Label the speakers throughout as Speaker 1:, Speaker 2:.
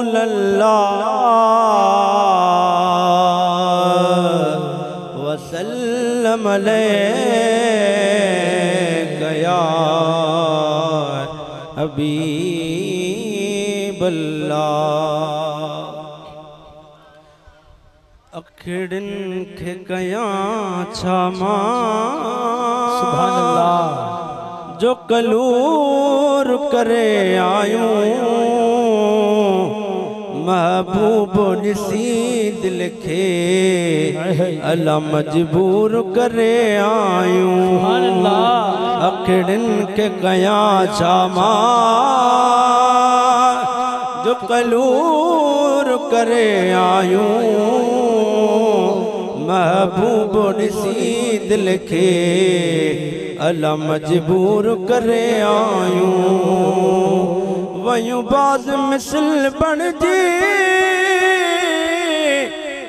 Speaker 1: रसूल अल्लाह वसल्लम अलैका या हबीब अल्लाह। अखिड़न खे कयां छा
Speaker 2: सुभान अल्लाह।
Speaker 1: जो कलूर करे आयूं महबूब ॾिसी दिल खे अला मजबूर करे आयूं।
Speaker 2: सुभान अल्लाह।
Speaker 1: अखिड़न खे कयां छा जो कलूर करे आयूं महबूब ॾिसी दिल खे अला मजबूर करे आयूं। वयूं बाज़ मिसल बणजी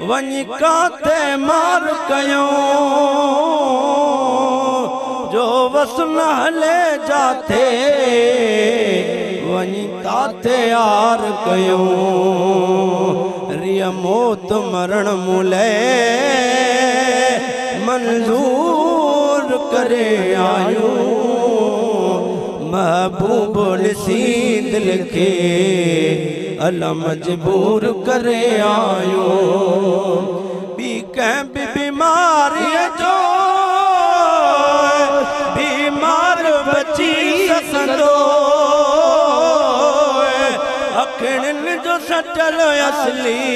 Speaker 1: वञी काथे मार कयूं जो वस न हले जाते वञी ताते यार कयूं। रिया मौत मरण मुले मंजूर करे आयूं महबूब ॾिसी दिल खे अला मजबूर करे आयूं। ॿी कंहिं बि बीमारीअ जो बीमार बची सघंदो अखिड़ियुनि जो सटल असली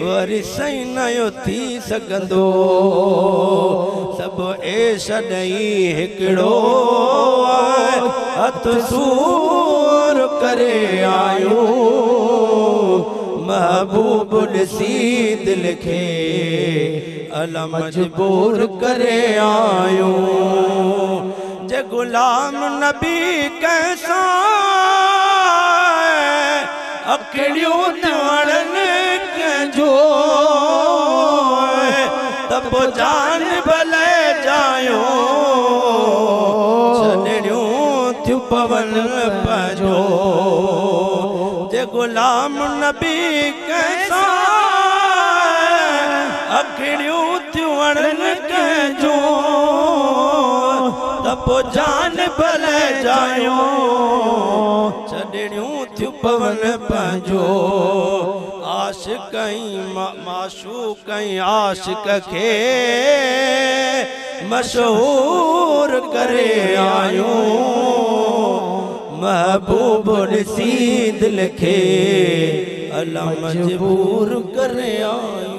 Speaker 1: वरी सही नयो थी सघंदो। सभु ऐश ॾेई हिकिड़ो हथ सूर करे आयूं महबूब ॾिसी दिल खे अला मजबूर करे आयूं। जे गुलाम नबी कैसा अखिड़ियूं न वणनि कंहिंजो त पोइ जान भले जायो छॾड़ियूं थियूं पवन पंहिंजो। जे गुलाम नबी कैसा अखिड़ियूं थियूं वणनि कंहिंजो त पोइ जान भले जायो छॾड़ियूं थियूं पवन पंहिंजो। आशिक़ माशूक़ आशिक़ खे मशहूर करे आयूं महबूब ॾिसी दिल खे अला मजबूर करे आयूं।